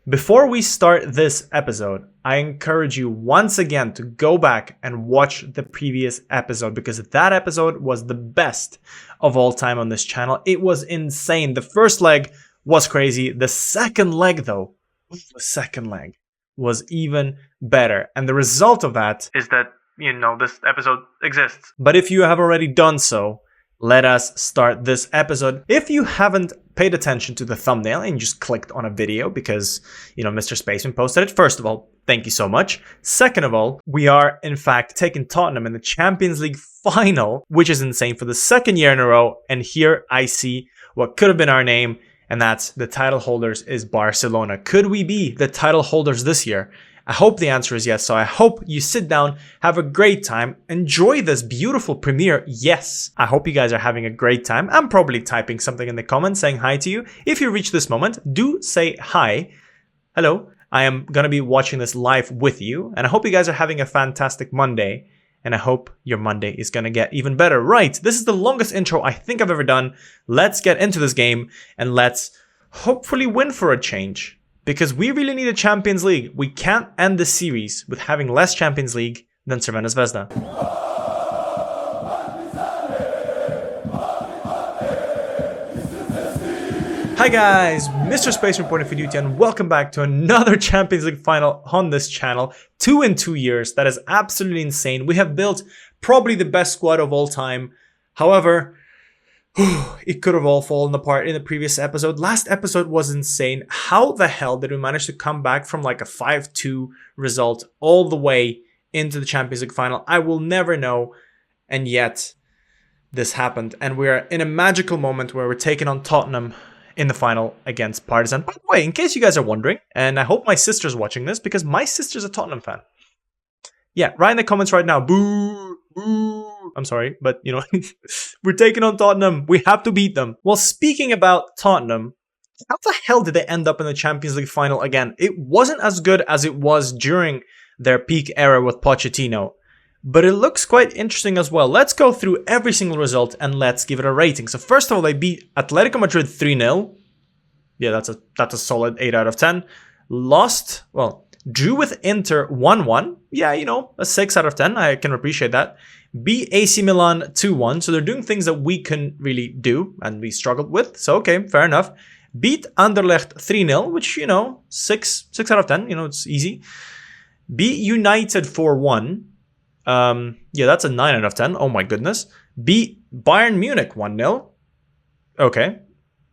Before we start this episode, I encourage you once again to go back and watch the previous episode because that episode was the best of all time on this channel. It was insane. The first leg was crazy. The second leg though, was even better. And the result of that is that, this episode exists. But if you have already done so, let us start this episode. If you haven't paid attention to the thumbnail and you just clicked on a video because, MrSpaceman posted it, first of all, thank you so much. Second of all, we are in fact taking Tottenham in the Champions League final, which is insane for the second year in a row. And here I see what could have been our name, and that's the title holders is Barcelona. Could we be the title holders this year? I hope the answer is yes. So I hope you sit down, have a great time, enjoy this beautiful premiere. Yes, I hope you guys are having a great time. I'm probably typing something in the comments saying hi to you. If you reach this moment, do say hi. Hello. I am going to be watching this live with you. And I hope you guys are having a fantastic Monday. And I hope your Monday is going to get even better. Right. This is the longest intro I think I've ever done. Let's get into this game and let's hopefully win for a change. Because we really need a Champions League. We can't end the series with having less Champions League than Crvena Zvezda. Hi guys, MrSpaceman reporting for duty and welcome back to another Champions League final on this channel. 2 in 2 years, that is absolutely insane. We have built probably the best squad of all time. However, it could have all fallen apart in the previous episode. Last episode was insane. How the hell did we manage to come back from like a 5-2 result all the way into the Champions League final? I will never know. And yet, this happened. And we're in a magical moment where we're taking on Tottenham in the final against Partizan. By the way, in case you guys are wondering, and I hope my sister's watching this because my sister's a Tottenham fan. Yeah, write in the comments right now. Boo! Boo! I'm sorry, but we're taking on Tottenham. We have to beat them. Well, speaking about Tottenham, how the hell did they end up in the Champions League final again? It wasn't as good as it was during their peak era with Pochettino, but it looks quite interesting as well. Let's go through every single result and let's give it a rating. So first of all, they beat Atletico Madrid 3-0. Yeah, that's a solid 8 out of 10. Drew with Inter 1-1. Yeah, a 6 out of 10. I can appreciate that. Beat AC Milan 2-1. So they're doing things that we couldn't really do and we struggled with. So, okay, fair enough. Beat Anderlecht 3-0, which, 6 out of 10. It's easy. Beat United 4-1. Yeah, that's a 9 out of 10. Oh my goodness. Beat Bayern Munich 1-0. Okay.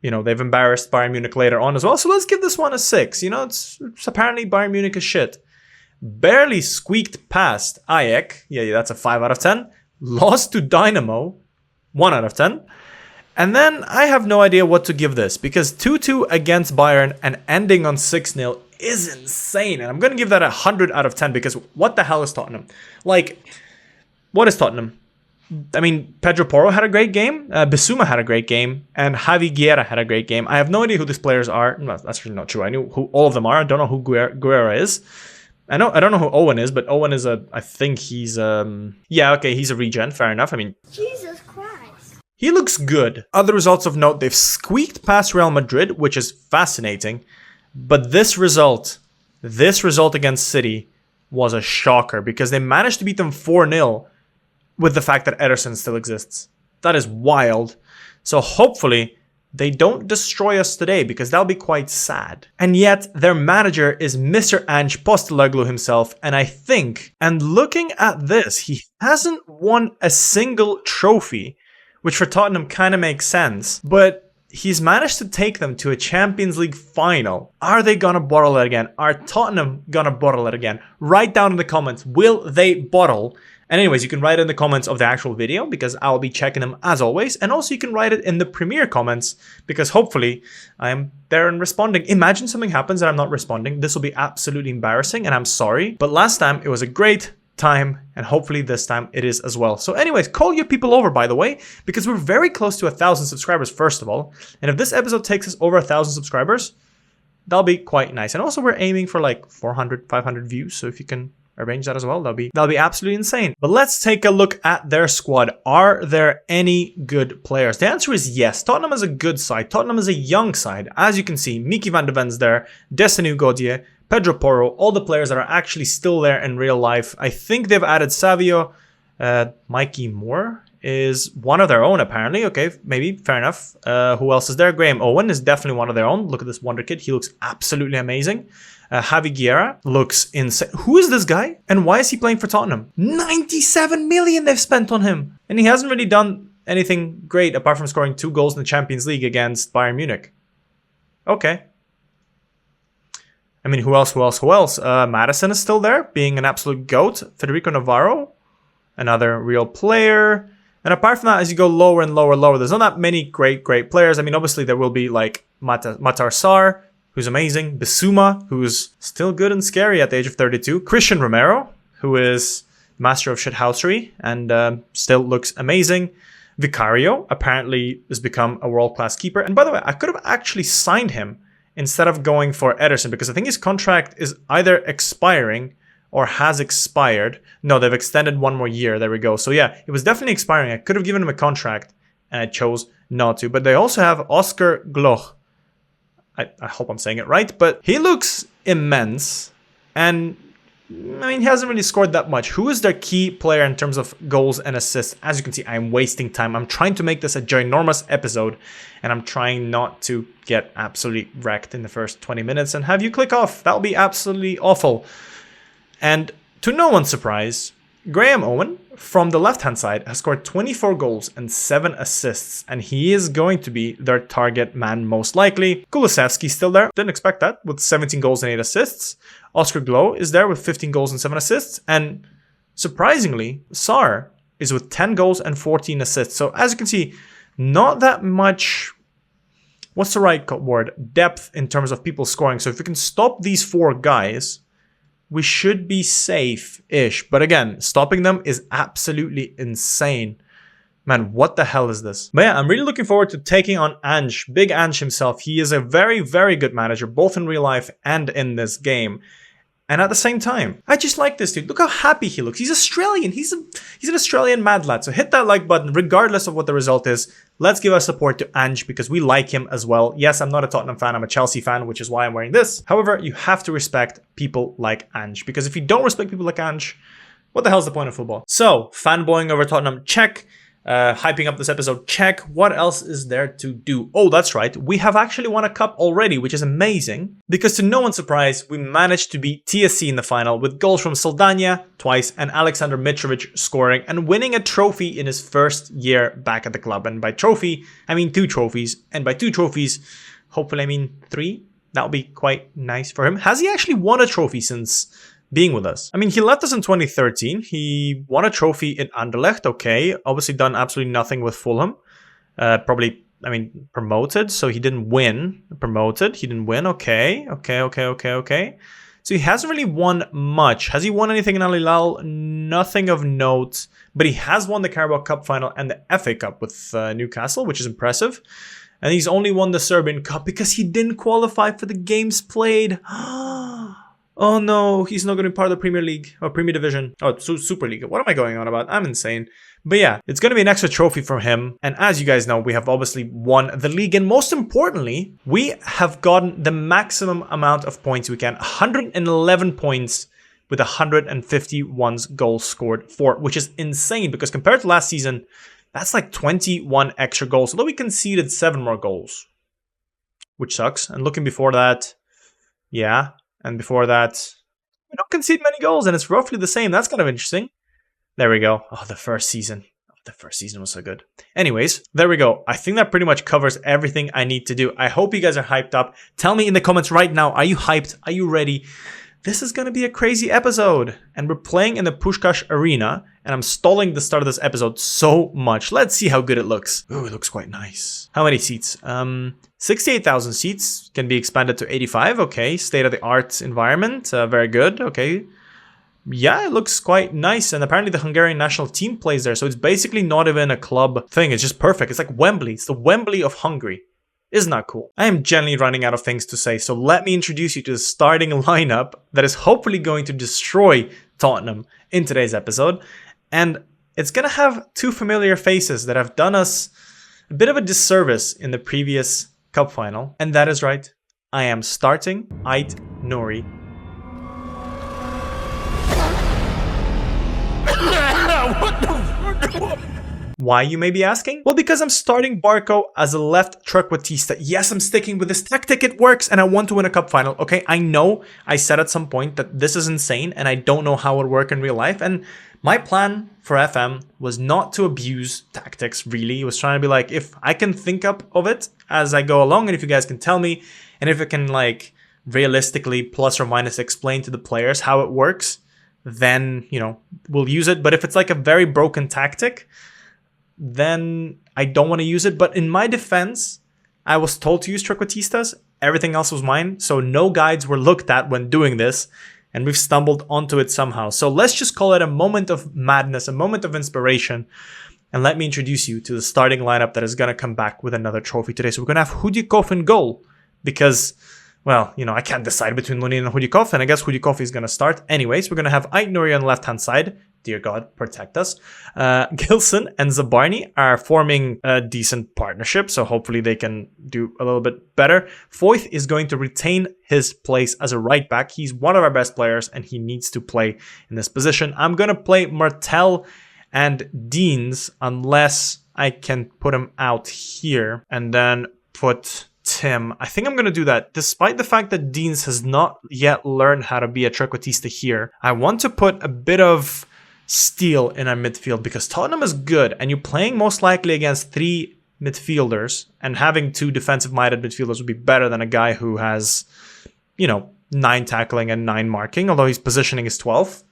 They've embarrassed Bayern Munich later on as well. So let's give this one a 6. It's apparently Bayern Munich is shit. Barely squeaked past Ajax. Yeah, that's a 5 out of 10. Lost to Dynamo. 1 out of 10. And then I have no idea what to give this. Because 2-2 against Bayern and ending on 6-0 is insane. And I'm going to give that a 100 out of 10. Because what the hell is Tottenham? What is Tottenham? I mean, Pedro Porro had a great game, Bissouma had a great game, and Javi Guerra had a great game. I have no idea who these players are. No, that's really not true. I knew who all of them are. I don't know who Guerra is. I don't know who Owen is, but Owen is I think he's, yeah, okay, he's a regen. Fair enough. I mean, Jesus Christ. He looks good. Other results of note, they've squeaked past Real Madrid, which is fascinating. But this result against City was a shocker because they managed to beat them 4-0. With the fact that Ederson still exists. That is wild. So hopefully they don't destroy us today because that'll be quite sad. And yet their manager is Mr. Ange Postecoglou himself. And I think, and looking at this, he hasn't won a single trophy, which for Tottenham kind of makes sense. But he's managed to take them to a Champions League final. Are they gonna bottle it again? Are Tottenham gonna bottle it again? Write down in the comments, will they bottle? And anyways, you can write it in the comments of the actual video because I'll be checking them as always. And also you can write it in the premiere comments because hopefully I am there and responding. Imagine something happens and I'm not responding. This will be absolutely embarrassing and I'm sorry. But last time it was a great time and hopefully this time it is as well. So anyways, call your people over, by the way, because we're very close to 1,000 subscribers first of all. And if this episode takes us over 1,000 subscribers, that'll be quite nice. And also we're aiming for like 400, 500 views. So if you can arrange that as well. That'll be absolutely insane. But let's take a look at their squad. Are there any good players? The answer is yes. Tottenham is a good side. Tottenham is a young side. As you can see, Miki van de Ven's there, Desanu Godier, Pedro Porro, all the players that are actually still there in real life. I think they've added Savio. Mikey Moore is one of their own, apparently. Okay, maybe, fair enough. Who else is there? Graham Owen is definitely one of their own. Look at this Wonderkid. He looks absolutely amazing. Javi Guerra looks insane. Who is this guy? And why is he playing for Tottenham? 97 million they've spent on him. And he hasn't really done anything great apart from scoring 2 goals in the Champions League against Bayern Munich. Okay. I mean, who else? Madison is still there, being an absolute goat. Federico Navarro, another real player. And apart from that, as you go lower and lower, there's not that many great players. I mean, obviously, there will be like Matar Sarr, who's amazing. Bissouma, who's still good and scary at the age of 32. Christian Romero, who is master of shithousery and still looks amazing. Vicario apparently has become a world-class keeper. And by the way, I could have actually signed him instead of going for Ederson because I think his contract is either expiring or has expired. No, they've extended 1 more year. There we go. So yeah, it was definitely expiring. I could have given him a contract and I chose not to. But they also have Oscar Gloch. I hope I'm saying it right, but he looks immense. And I mean, he hasn't really scored that much. Who is their key player in terms of goals and assists? As you can see, I'm wasting time. I'm trying to make this a ginormous episode, and I'm trying not to get absolutely wrecked in the first 20 minutes and have you click off. That'll be absolutely awful. And to no one's surprise, Graham Owen from the left-hand side has scored 24 goals and 7 assists, and he is going to be their target man most likely. Kulusevski's still there. Didn't expect that, with 17 goals and 8 assists. Oscar Glow is there with 15 goals and 7 assists. And surprisingly, Sarr is with 10 goals and 14 assists. So as you can see, not that much, what's the right word? Depth in terms of people scoring. So if we can stop these 4 guys, we should be safe-ish. But again, stopping them is absolutely insane. Man, what the hell is this? But yeah, I'm really looking forward to taking on Ange. Big Ange himself. He is a very, very good manager, both in real life and in this game. And at the same time, I just like this dude. Look how happy he looks. He's Australian. He's an Australian mad lad. So hit that like button, regardless of what the result is. Let's give our support to Ange because we like him as well. Yes, I'm not a Tottenham fan. I'm a Chelsea fan, which is why I'm wearing this. However, you have to respect people like Ange because if you don't respect people like Ange, what the hell's the point of football? So, fanboying over Tottenham, check. Hyping up this episode, check. What else is there to do? Oh, that's right. We have actually won a cup already, which is amazing. Because to no one's surprise, we managed to beat TSC in the final with goals from Saldania twice and Alexander Mitrovic scoring and winning a trophy in his first year back at the club. And by trophy, I mean 2 trophies. And by 2 trophies, hopefully I mean 3. That would be quite nice for him. Has he actually won a trophy since being with us? I mean, he left us in 2013. He won a trophy in Anderlecht. Okay. Obviously done absolutely nothing with Fulham. Probably, I mean, promoted. So he didn't win. Promoted. He didn't win. Okay. So he hasn't really won much. Has he won anything in Al Hilal? Nothing of note. But he has won the Carabao Cup final and the FA Cup with Newcastle, which is impressive. And he's only won the Serbian Cup because he didn't qualify for the games played. Oh no, he's not going to be part of the Premier League or Premier Division. Oh, Super League. What am I going on about? I'm insane. But yeah, it's going to be an extra trophy from him. And as you guys know, we have obviously won the league. And most importantly, we have gotten the maximum amount of points we can. 111 points with 151 goals scored for, which is insane because compared to last season, that's like 21 extra goals. Although we conceded 7 more goals, which sucks. And looking before that, yeah. And before that, we don't concede many goals, and it's roughly the same. That's kind of interesting. There we go. Oh, the first season. The first season was so good. Anyways, there we go. I think that pretty much covers everything I need to do. I hope you guys are hyped up. Tell me in the comments right now, are you hyped? Are you ready? This is going to be a crazy episode. And we're playing in the Pushkash Arena. And I'm stalling the start of this episode so much. Let's see how good it looks. Ooh, it looks quite nice. How many seats? 68,000 seats. Can be expanded to 85. Okay. State-of-the-art environment. Very good. Okay. Yeah, it looks quite nice. And apparently the Hungarian national team plays there. So it's basically not even a club thing. It's just perfect. It's like Wembley. It's the Wembley of Hungary. Isn't that cool? I am generally running out of things to say, so let me introduce you to the starting lineup that is hopefully going to destroy Tottenham in today's episode. And it's going to have two familiar faces that have done us a bit of a disservice in the previous cup final. And that is right. I am starting Ait Nouri. Why, you may be asking? Well, because I'm starting Barco as a left trequartista. Yes, I'm sticking with this tactic. It works, and I want to win a cup final. Okay, I know I said at some point that this is insane, and I don't know how it would work in real life. And my plan for FM was not to abuse tactics, really. It was trying to be like, if I can think up of it as I go along, and if you guys can tell me, and if it can, like, realistically plus or minus explain to the players how it works, then, you know, we'll use it. But if it's like a very broken tactic, then I don't want to use it. But in my defense, I was told to use trequartistas. Everything else was mine. So no guides were looked at when doing this. And we've stumbled onto it somehow. So let's just call it a moment of madness, a moment of inspiration. And let me introduce you to the starting lineup that is going to come back with another trophy today. So we're going to have Hudikov in goal. Because, well, you know, I can't decide between Lunin and Hudikov. And I guess Hudikov is going to start. Anyways, we're going to have Ait Nouri on the left-hand side. Dear God, protect us. Gilson and Zabarny are forming a decent partnership, so hopefully they can do a little bit better. Foyth is going to retain his place as a right back. He's one of our best players, and he needs to play in this position. I'm going to play Martel and Deans unless I can put him out here and then put Tim. I think I'm going to do that. Despite the fact that Deans has not yet learned how to be a trequartista here, I want to put a bit of steel in our midfield because Tottenham is good, and you're playing most likely against three midfielders, and having two defensive-minded midfielders would be better than a guy who has, you know, 9 tackling and 9 marking, although his positioning is 12th,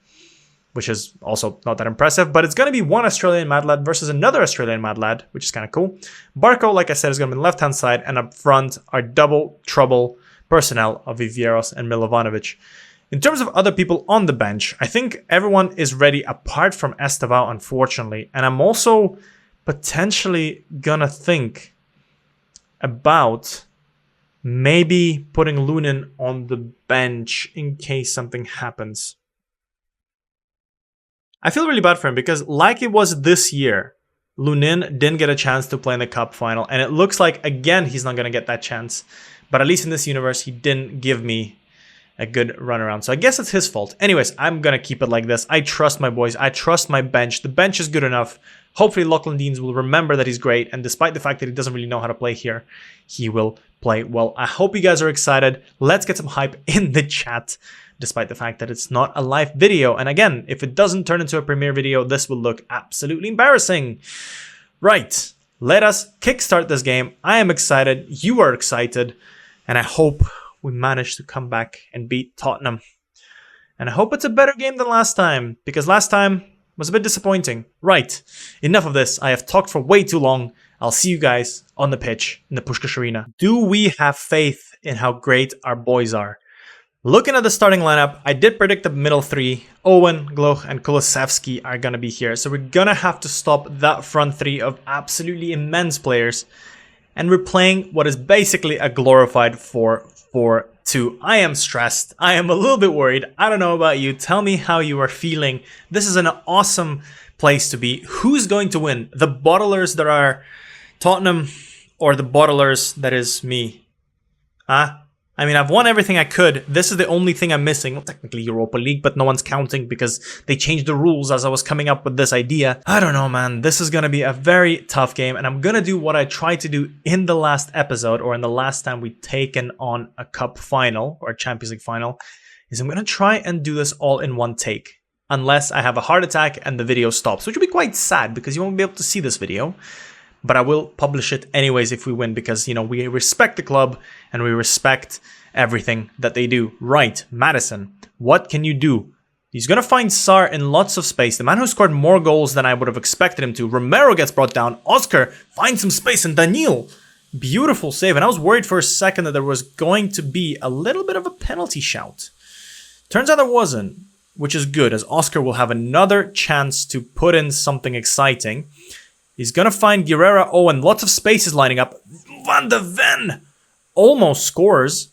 which is also not that impressive. But it's going to be one Australian mad lad versus another Australian mad lad, which is kind of cool. Barco, like I said, is going to be on the left-hand side, and up front are double trouble personnel of Vivieros and Milovanovic. In terms of other people on the bench, I think everyone is ready apart from Estevao, unfortunately. And I'm also potentially gonna think about maybe putting Lunin on the bench in case something happens. I feel really bad for him because, like it was this year, Lunin didn't get a chance to play in the cup final. And it looks like, again, he's not gonna get that chance. But at least in this universe, he didn't give me a good runaround. So I guess it's his fault. Anyways, I'm going to keep it like this. I trust my boys. I trust my bench. The bench is good enough. Hopefully Lachlan Deans will remember that he's great. And despite the fact that he doesn't really know how to play here, he will play well. I hope you guys are excited. Let's get some hype in the chat, despite the fact that it's not a live video. And again, if it doesn't turn into a premiere video, this will look absolutely embarrassing. Right. Let us kickstart this game. I am excited. You are excited. And I hope we managed to come back and beat Tottenham. And I hope it's a better game than last time, because last time was a bit disappointing. Right, enough of this. I have talked for way too long. I'll see you guys on the pitch in the Puskás Arena. Do we have faith in how great our boys are? Looking at the starting lineup, I did predict the middle three. Owen, Gloch, and Kulusevski are going to be here. So we're going to have to stop that front three of absolutely immense players. And we're playing what is basically a glorified 4-4-2. I am stressed. I am a little bit worried. I don't know about you. Tell me how you are feeling. This is an awesome place to be. Who's going to win? The bottlers that are Tottenham or the bottlers that is me? Huh? I mean, I've won everything I could. This is the only thing I'm missing. Well, technically Europa League, but no one's counting because they changed the rules as I was coming up with this idea. I don't know, man. This is going to be a very tough game, and I'm going to do what I tried to do in the last episode, or in the last time we'd taken on a cup final or a Champions League final, is I'm going to try and do this all in one take. Unless I have a heart attack and the video stops, which will be quite sad because you won't be able to see this video. But I will publish it anyways if we win, because, you know, we respect the club and we respect everything that they do. Right, Madison, what can you do? He's going to find Sar in lots of space. The man who scored more goals than I would have expected him to. Romero gets brought down. Oscar finds some space, and Daniil. Beautiful save. And I was worried for a second that there was going to be a little bit of a penalty shout. Turns out there wasn't, which is good, as Oscar will have another chance to put in something exciting. He's going to find Guerrera. Oh, and lots of spaces lining up. Van de Ven almost scores.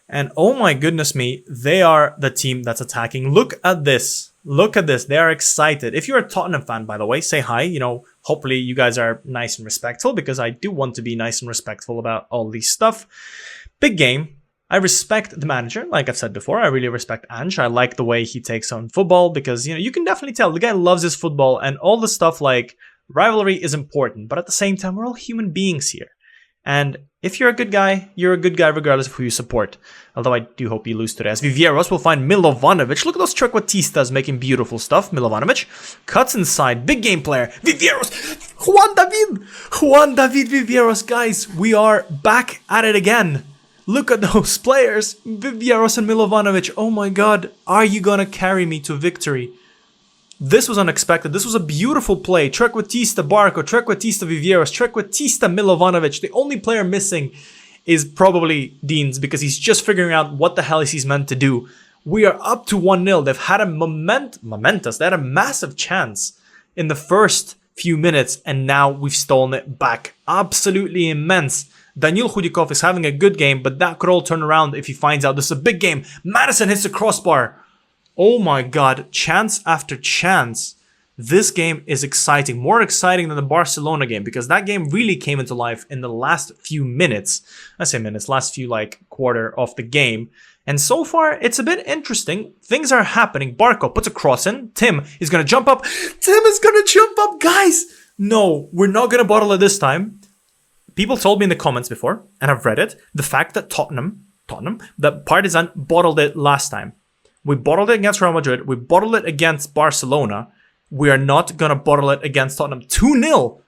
And oh my goodness me, they are the team that's attacking. Look at this. Look at this. They are excited. If you're a Tottenham fan, by the way, say hi. You know, hopefully you guys are nice and respectful, because I do want to be nice and respectful about all these stuff. Big game. I respect the manager. Like I've said before, I really respect Ange. I like the way he takes on football, because, you know, you can definitely tell the guy loves his football, and all the stuff like rivalry is important. But at the same time, we're all human beings here. And if you're a good guy regardless of who you support. Although I do hope you lose today. As Vivieros will find Milovanovic. Look at those trequartistas making beautiful stuff. Milovanovic cuts inside. Big game player. Vivieros. Juan David Vivieros. Guys, we are back at it again. Look at those players. Vivieros and Milovanovic. Oh my god. Are you gonna carry me to victory? This was unexpected. This was a beautiful play. Trequartista Barco, Trequartista Vivieros, Trequartista Milovanovic. The only player missing is probably Deans, because he's just figuring out what the hell he's meant to do. We are up to 1-0. They've had a momentous. They had a massive chance in the first few minutes, and now we've stolen it back. Absolutely immense. Daniil Khudikov is having a good game, but that could all turn around if he finds out this is a big game. Madison hits the crossbar. Oh my god, chance after chance. This game is exciting. More exciting than the Barcelona game, because that game really came into life in the last few minutes. I say minutes, last few quarter of the game. And so far, it's a bit interesting. Things are happening. Barco puts a cross in. Tim is going to jump up. Tim is going to jump up, guys. No, we're not going to bottle it this time. People told me in the comments before, and I've read it, the fact that that Partizan bottled it last time. We bottled it against Real Madrid. We bottled it against Barcelona. We are not going to bottle it against Tottenham. 2-0.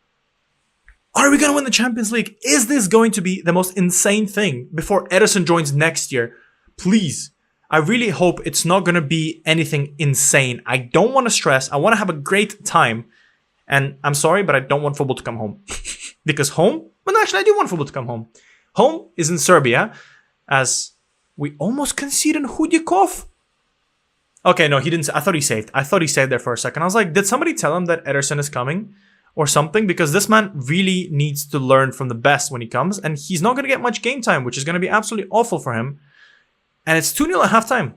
Are we going to win the Champions League? Is this going to be the most insane thing before Ederson joins next year? Please. I really hope it's not going to be anything insane. I don't want to stress. I want to have a great time. And I'm sorry, but I don't want football to come home. Because home? Well, actually, I do want football to come home. Home is in Serbia, as we almost conceded Khudikov. Okay, no, he didn't. I thought he saved. I thought he saved there for a second. I was like, did somebody tell him that Ederson is coming or something? Because this man really needs to learn from the best when he comes. And he's not going to get much game time, which is going to be absolutely awful for him. And it's 2-0 at halftime.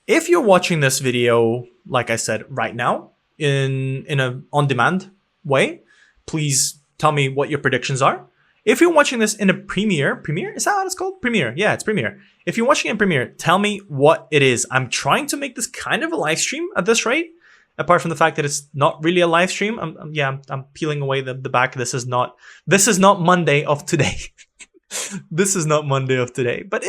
If you're watching this video, like I said, right now, in a on-demand way, please tell me what your predictions are. If you're watching this in a Premiere, is that what it's called? Premiere, yeah, it's Premiere. If you're watching in Premiere, tell me what it is. I'm trying to make this kind of a live stream at this rate, apart from the fact that it's not really a live stream. I'm peeling away the back. This is not Monday of today. This is not Monday of today, but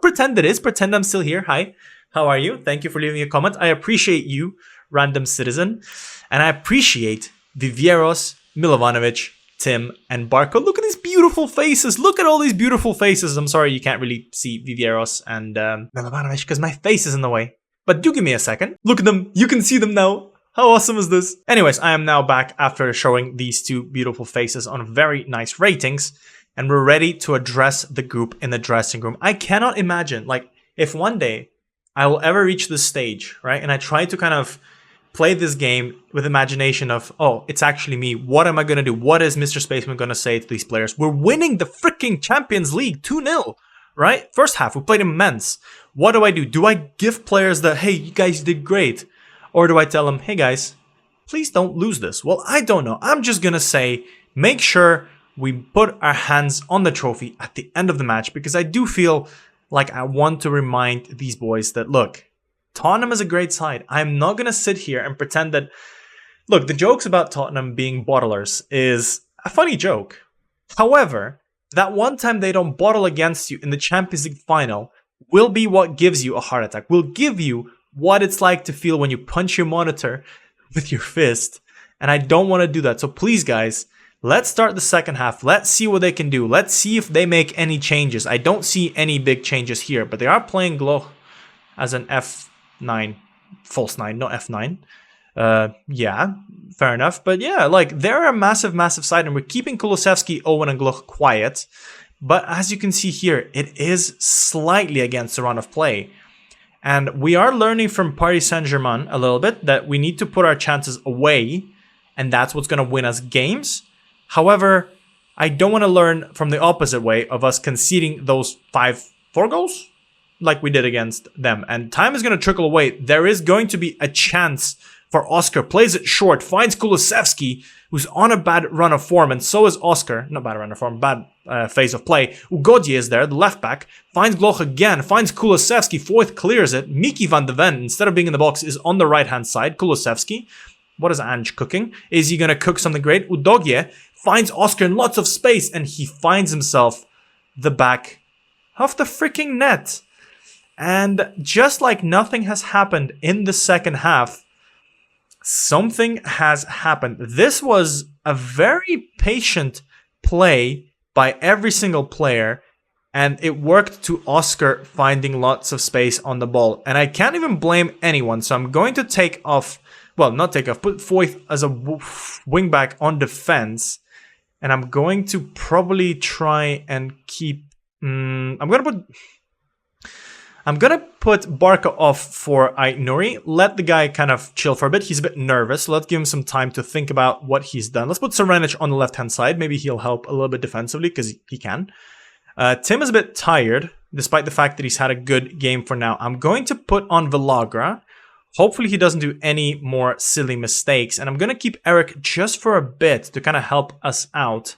pretend it is. Pretend I'm still here. Hi, how are you? Thank you for leaving a comment. I appreciate you, random citizen, and I appreciate Vivieros, Milovanovic, Tim, and Barco. Look at these beautiful faces. Look at all these beautiful faces. I'm sorry you can't really see Vivieros and Milovanovic because my face is in the way. But do give me a second. Look at them. You can see them now. How awesome is this? Anyways, I am now back after showing these two beautiful faces on very nice ratings. And we're ready to address the group in the dressing room. I cannot imagine, if one day I will ever reach this stage, right? And I try to kind of play this game with imagination of, oh, it's actually me. What am I going to do? What is MrSpaceman going to say to these players? We're winning the freaking Champions League 2-0, right? First half, we played immense. What do? Do I give players the, hey, you guys did great? Or do I tell them, hey guys, please don't lose this? Well, I don't know. I'm just going to say, make sure we put our hands on the trophy at the end of the match, because I do feel like I want to remind these boys that, look, Tottenham is a great side. I'm not going to sit here and pretend that, look, the jokes about Tottenham being bottlers is a funny joke. However, that one time they don't bottle against you in the Champions League final will be what gives you a heart attack, will give you what it's like to feel when you punch your monitor with your fist. And I don't want to do that. So please, guys, let's start the second half. Let's see what they can do. Let's see if they make any changes. I don't see any big changes here, but they are playing Gloch as an F9, false 9, no F9. Yeah, fair enough. But yeah, they're a massive, massive side, and we're keeping Kulusevski, Owen, and Gloch quiet. But as you can see here, it is slightly against the run of play. And we are learning from Paris Saint-Germain a little bit that we need to put our chances away, and that's what's going to win us games. However, I don't want to learn from the opposite way of us conceding those 4 goals? like we did against them. And time is going to trickle away. There is going to be a chance for Oscar. Plays it short, finds Kulusevski, who's on a bad run of form, and so is Oscar. Not bad run of form, bad phase of play. Ugodje is there, the left back, finds Gloch again, finds Kulusevski, Foyth clears it. Mickey van de Ven, instead of being in the box, is on the right-hand side. Kulusevski. What is Ange cooking? Is he going to cook something great? Udogie finds Oscar in lots of space, and he finds himself the back of the freaking net. And just like nothing has happened in the second half, something has happened. This was a very patient play by every single player, and it worked to Oscar finding lots of space on the ball. And I can't even blame anyone, so I'm going to take off, well, not take off, put Foyth as a wingback on defense, and I'm going to probably try and keep... I'm gonna put Barca off for Aït-Nouri. Let the guy kind of chill for a bit. He's a bit nervous. So let's give him some time to think about what he's done. Let's put Serenic on the left-hand side. Maybe he'll help a little bit defensively because he can. Tim is a bit tired, despite the fact that he's had a good game for now. I'm going to put on Villagra. Hopefully he doesn't do any more silly mistakes. And I'm going to keep Eric just for a bit to kind of help us out.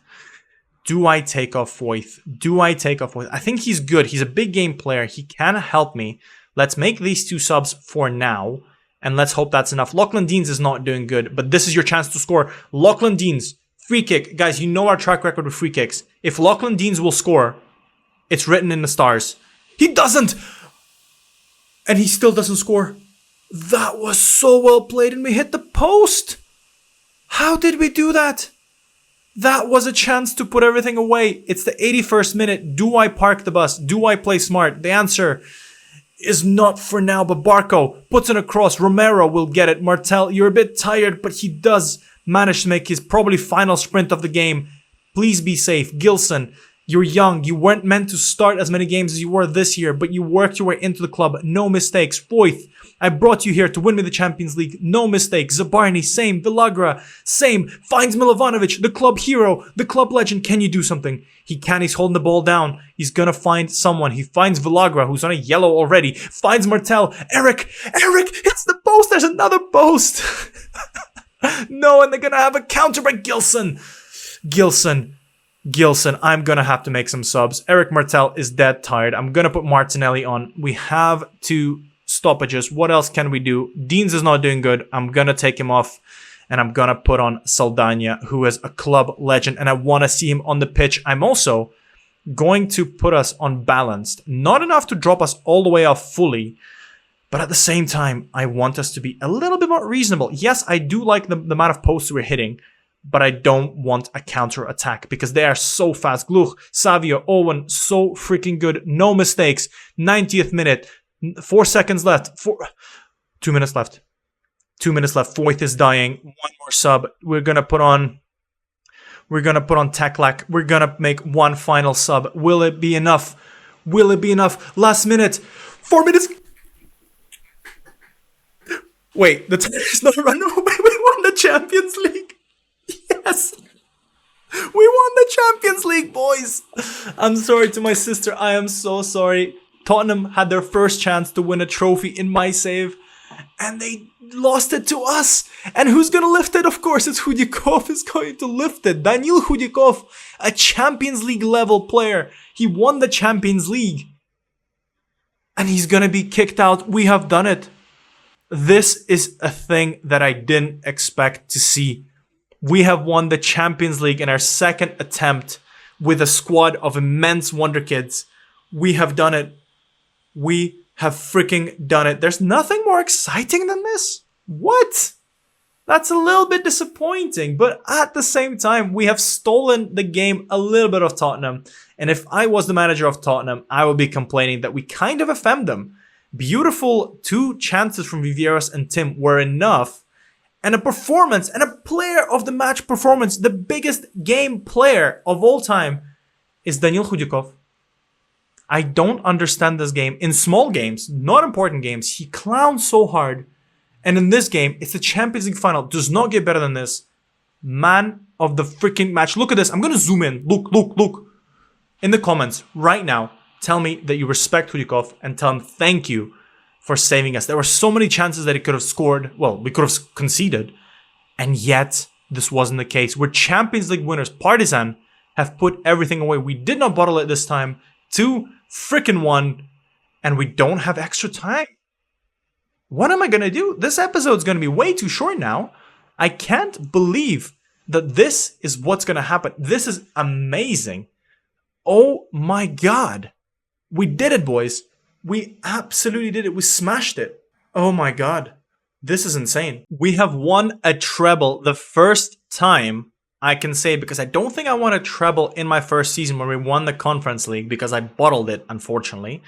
Do I take off Foyth? Do I take off Foyth? I think he's good. He's a big game player. He can help me. Let's make these two subs for now. And let's hope that's enough. Lachlan Deans is not doing good, but this is your chance to score. Lachlan Deans, free kick. Guys, you know our track record with free kicks. If Lachlan Deans will score, it's written in the stars. He doesn't! And he still doesn't score. That was so well played, and we hit the post! How did we do that? That was a chance to put everything away. It's the 81st minute. Do I park the bus? Do I play smart? The answer is not for now, but Barco puts it across. Romero will get it. Martel, you're a bit tired, but he does manage to make his probably final sprint of the game. Please be safe. Gilson, you're young. You weren't meant to start as many games as you were this year, but you worked your way into the club. No mistakes. Foyth, I brought you here to win me the Champions League. No mistakes. Zabarny, same. Villagra, same. Finds Milovanovic, the club hero, the club legend. Can you do something? He can. He's holding the ball down. He's gonna find someone. He finds Villagra, who's on a yellow already. Finds Martel. Eric hits the post. There's another post. No, and they're gonna have a counter by Gilson. Gilson, I'm gonna have to make some subs. Eric Martel is dead tired. I'm gonna put Martinelli on. We have two stoppages. What else can we do? Deans is not doing good. I'm gonna take him off, and I'm gonna put on Saldana, who is a club legend, and I want to see him on the pitch. I'm also going to put us on balanced. Not enough to drop us all the way off fully, but at the same time, I want us to be a little bit more reasonable. Yes, I do like the amount of posts we're hitting, but I don't want a counter-attack because they are so fast. Gluch, Savio, Owen, so freaking good. No mistakes. 90th minute. 4 seconds left. 2 minutes left. 2 minutes left. Foyth is dying. One more sub. We're gonna put on Teklak. We're gonna make one final sub. Will it be enough? Will it be enough? Last minute. 4 minutes. Wait, the time is not running away. We won the Champions League. Yes. We won the Champions League, boys. I'm sorry to my sister. I am so sorry. Tottenham had their first chance to win a trophy in my save, and they lost it to us. And who's going to lift it? Of course, it's Hudyakov is going to lift it. Daniil Hudyakov, a Champions League level player. He won the Champions League. And he's going to be kicked out. We have done it. This is a thing that I didn't expect to see. We have won the Champions League in our second attempt with a squad of immense Wonderkids. We have done it. We have freaking done it. There's nothing more exciting than this. What? That's a little bit disappointing, but at the same time, we have stolen the game a little bit of Tottenham. And if I was the manager of Tottenham, I would be complaining that we kind of offend them. Beautiful 2 chances from Viveiros and Tim were enough. And a performance, and a player of the match performance, the biggest game player of all time, is Daniil Hudyakov. I don't understand this game. In small games, not important games, he clowns so hard. And in this game, it's the Champions League final. Does not get better than this. Man of the freaking match. Look at this. I'm going to zoom in. Look. In the comments right now, tell me that you respect Hudikov and tell him thank you for saving us. There were so many chances that he could have scored. Well, we could have conceded. And yet, this wasn't the case. We're Champions League winners. Partizan have put everything away. We did not bottle it this time. 2-1. And we don't have extra time. What am I going to do? This episode's going to be way too short now. I can't believe that this is what's going to happen. This is amazing. Oh my God. We did it, boys. We absolutely did it. We smashed it. Oh my God. This is insane. We have won a treble the first time I can say, because I don't think I won a treble in my first season when we won the Conference League because I bottled it, unfortunately.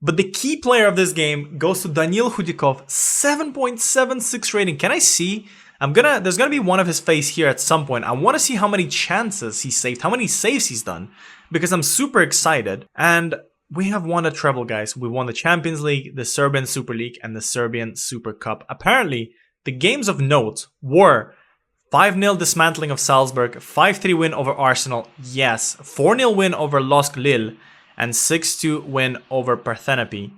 But the key player of this game goes to Daniil Hudikov, 7.76 rating. Can I see? There's gonna be one of his face here at some point. I want to see how many chances he saved, how many saves he's done, because I'm super excited. And we have won a treble, guys. We won the Champions League, the Serbian Super League, and the Serbian Super Cup. Apparently, the games of note were 5-0 dismantling of Salzburg, 5-3 win over Arsenal, yes, 4-0 win over Losk Lille, and 6-2 win over Parthenope.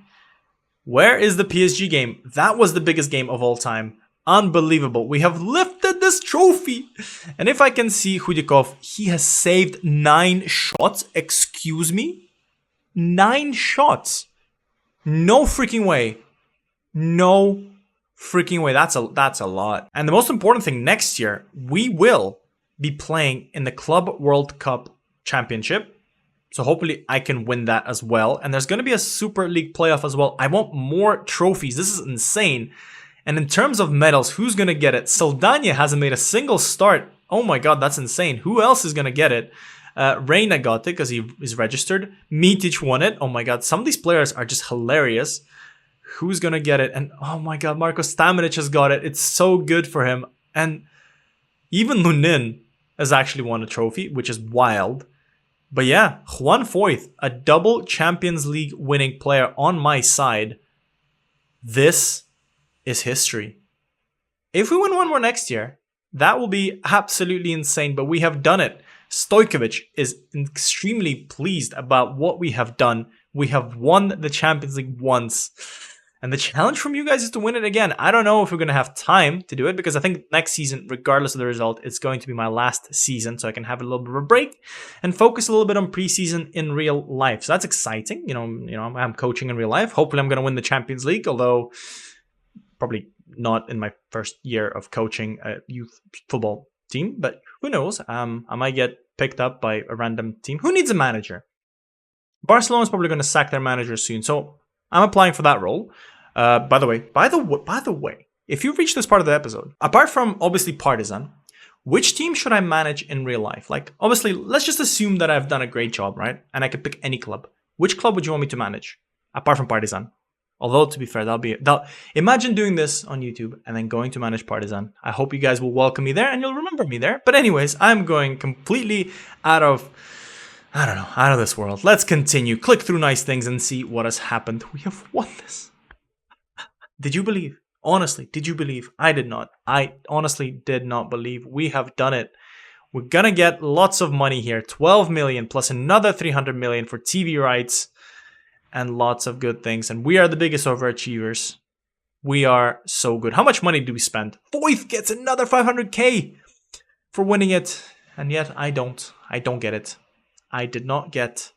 Where is the PSG game? That was the biggest game of all time. Unbelievable. We have lifted this trophy. And if I can see Hudikov, he has saved 9 shots. Excuse me? 9 shots. No freaking way. No freaking way. That's a lot. And the most important thing, next year, we will be playing in the Club World Cup Championship. So hopefully I can win that as well. And there's going to be a Super League playoff as well. I want more trophies. This is insane. And in terms of medals, who's going to get it? Saldania hasn't made a single start. Oh my God, that's insane. Who else is going to get it? Reina got it because he is registered. Mitic won it. Oh my God, some of these players are just hilarious. Who's going to get it? And oh my God, Marko Stamenic has got it. It's so good for him. And even Lunin has actually won a trophy, which is wild. But yeah, Juan Foyth, a double Champions League winning player on my side. This is history. If we win one more next year, that will be absolutely insane, but we have done it. Stojkovic is extremely pleased about what we have done. We have won the Champions League once. And the challenge from you guys is to win it again. I don't know if we're going to have time to do it, because I think next season, regardless of the result, it's going to be my last season, so I can have a little bit of a break and focus a little bit on preseason in real life. So that's exciting. You know, I'm coaching in real life. Hopefully I'm going to win the Champions League, although probably not in my first year of coaching a youth football team, but who knows? I might get picked up by a random team. Who needs a manager? Barcelona's probably going to sack their manager soon, so I'm applying for that role. By the way, if you've reached this part of the episode, apart from obviously Partizan, which team should I manage in real life? Like, obviously, let's just assume that I've done a great job, right? And I could pick any club. Which club would you want me to manage? Apart from Partizan. Although, to be fair, imagine doing this on YouTube and then going to manage Partizan. I hope you guys will welcome me there and you'll remember me there. But anyways, I'm going completely out of this world. Let's continue. Click through nice things and see what has happened. We have won this. Did you believe? Honestly, did you believe? I did not. I honestly did not believe. We have done it. We're going to get lots of money here. 12 million plus another 300 million for TV rights. And lots of good things. And we are the biggest overachievers. We are so good. How much money do we spend? Foyth gets another 500k for winning it. And yet I don't get it. I did not get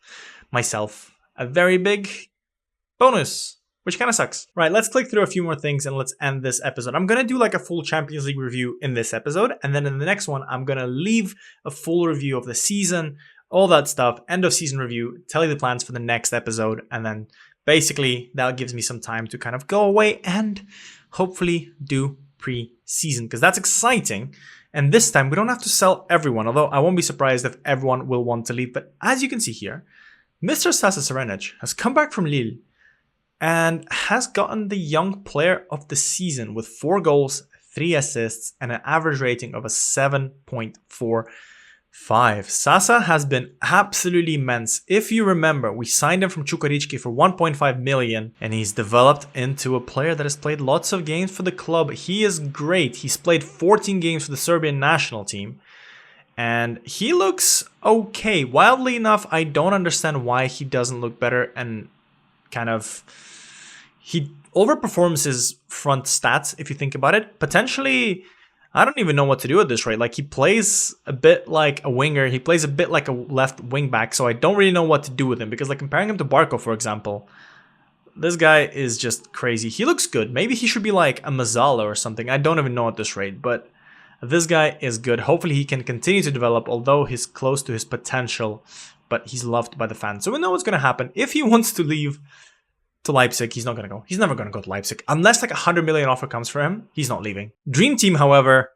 myself a very big bonus, which kind of sucks. Right, let's click through a few more things and let's end this episode. I'm going to do like a full Champions League review in this episode. And then in the next one, I'm going to leave a full review of the season, all that stuff, end of season review, tell you the plans for the next episode. And then basically that gives me some time to kind of go away and hopefully do pre-season, because that's exciting. And this time we don't have to sell everyone, although I won't be surprised if everyone will want to leave. But as you can see here, Mr. Sasa Serenic has come back from Lille and has gotten the young player of the season with 4 goals, 3 assists, and an average rating of a 7.45. Sasa has been absolutely immense. If you remember, we signed him from Čukarički for 1.5 million, and he's developed into a player that has played lots of games for the club. He is great. He's played 14 games for the Serbian national team, And he looks okay. Wildly enough, I don't understand why he doesn't look better, and kind of he overperforms his front stats if you think about it. Potentially, I don't even know what to do at this rate. Like, he plays a bit like a winger. He plays a bit like a left wing back, so I don't really know what to do with him. Because, like, comparing him to Barco, for example, this guy is just crazy. He looks good. Maybe he should be like a Mazzala or something. I don't even know at this rate, but this guy is good. Hopefully he can continue to develop, although he's close to his potential, but he's loved by the fans. So we know what's going to happen. If he wants to leave to Leipzig, he's not going to go. He's never going to go to Leipzig. Unless like 100 million offer comes for him, he's not leaving. Dream team, however,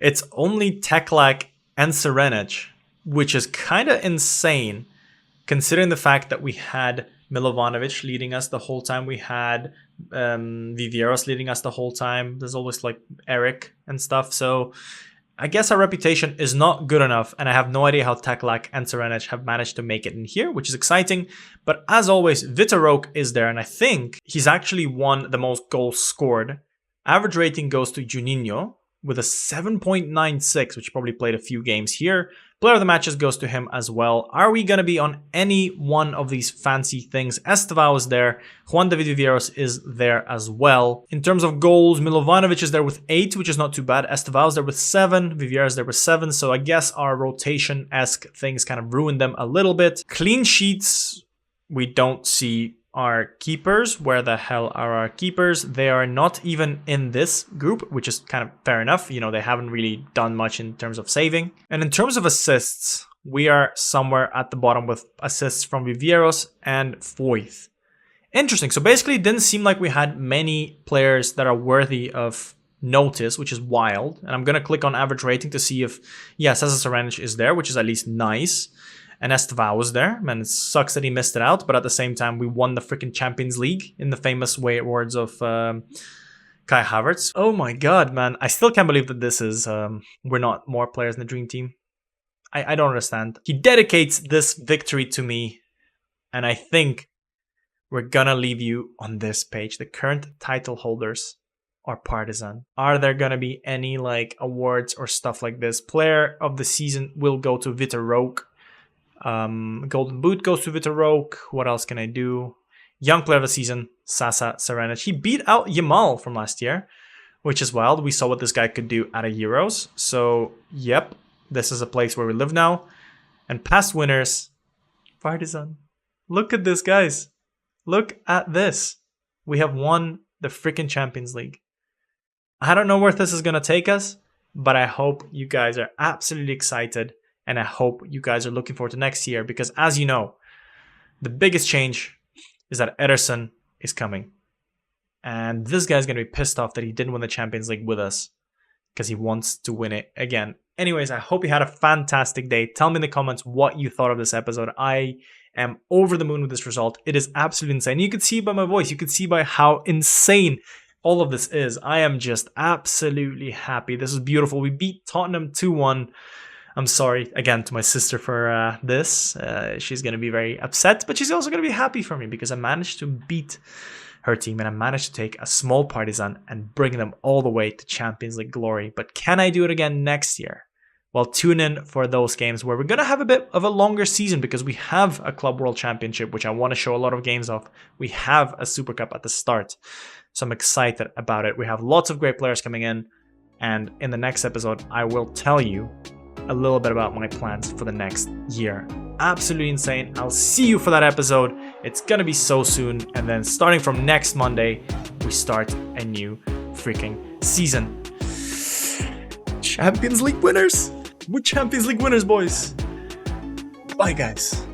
it's only Teklak and Serenic, which is kind of insane considering the fact that we had Milovanovic leading us the whole time. We had Viveiros leading us the whole time. There's always like Eric and stuff. So I guess our reputation is not good enough, and I have no idea how Teklak and Serenic have managed to make it in here, which is exciting. But as always, Vitorok is there, and I think he's actually won the most goals scored. Average rating goes to Juninho with a 7.96, which probably played a few games here. Player of the matches goes to him as well. Are we going to be on any one of these fancy things? Estevao is there. Juan David Viveiros is there as well. In terms of goals, Milovanovic is there with 8, which is not too bad. Estevao is there with 7. Viveiros is there with 7. So I guess our rotation-esque things kind of ruined them a little bit. Clean sheets, we don't see our keepers. Where the hell are our keepers? They are not even in this group, which is kind of fair enough. You know, they haven't really done much in terms of saving. And in terms of assists, we are somewhere at the bottom with assists from Viveiros and Foyth. Interesting. So basically, it didn't seem like we had many players that are worthy of notice, which is wild. And I'm going to click on average rating to see if, yeah, Cesar Serenic is there, which is at least nice. And Estevao was there. Man, it sucks that he missed it out, but at the same time, we won the freaking Champions League in the famous words of Kai Havertz. Oh my god, man. I still can't believe that this is, we're not more players in the Dream Team. I don't understand. He dedicates this victory to me, and I think we're gonna leave you on this page. The current title holders are Partizan. Are there gonna be any, like, awards or stuff like this? Player of the season will go to Vitorok. Golden Boot goes to Vitorok. What else can I do? Young Player of the Season, Sasa Serenic. He beat out Yamal from last year, which is wild. We saw what this guy could do at a Euros. So, yep, this is a place where we live now. And past winners, Partizan. Look at this, guys. Look at this. We have won the freaking Champions League. I don't know where this is going to take us, but I hope you guys are absolutely excited. And I hope you guys are looking forward to next year, because as you know, the biggest change is that Ederson is coming. And this guy's going to be pissed off that he didn't win the Champions League with us, because he wants to win it again. Anyways, I hope you had a fantastic day. Tell me in the comments what you thought of this episode. I am over the moon with this result. It is absolutely insane. You could see by my voice. You could see by how insane all of this is. I am just absolutely happy. This is beautiful. We beat Tottenham 2-1. I'm sorry, again, to my sister for this. She's going to be very upset, but she's also going to be happy for me because I managed to beat her team and I managed to take a small Partizan and bring them all the way to Champions League glory. But can I do it again next year? Well, tune in for those games where we're going to have a bit of a longer season because we have a Club World Championship, which I want to show a lot of games of. We have a Super Cup at the start, so I'm excited about it. We have lots of great players coming in, and in the next episode, I will tell you a little bit about my plans for the next year. Absolutely insane. I'll see you for that episode. It's gonna be so soon, and then starting from next Monday, we start a new freaking season. Champions League winners! We're Champions League winners, boys! Bye, guys.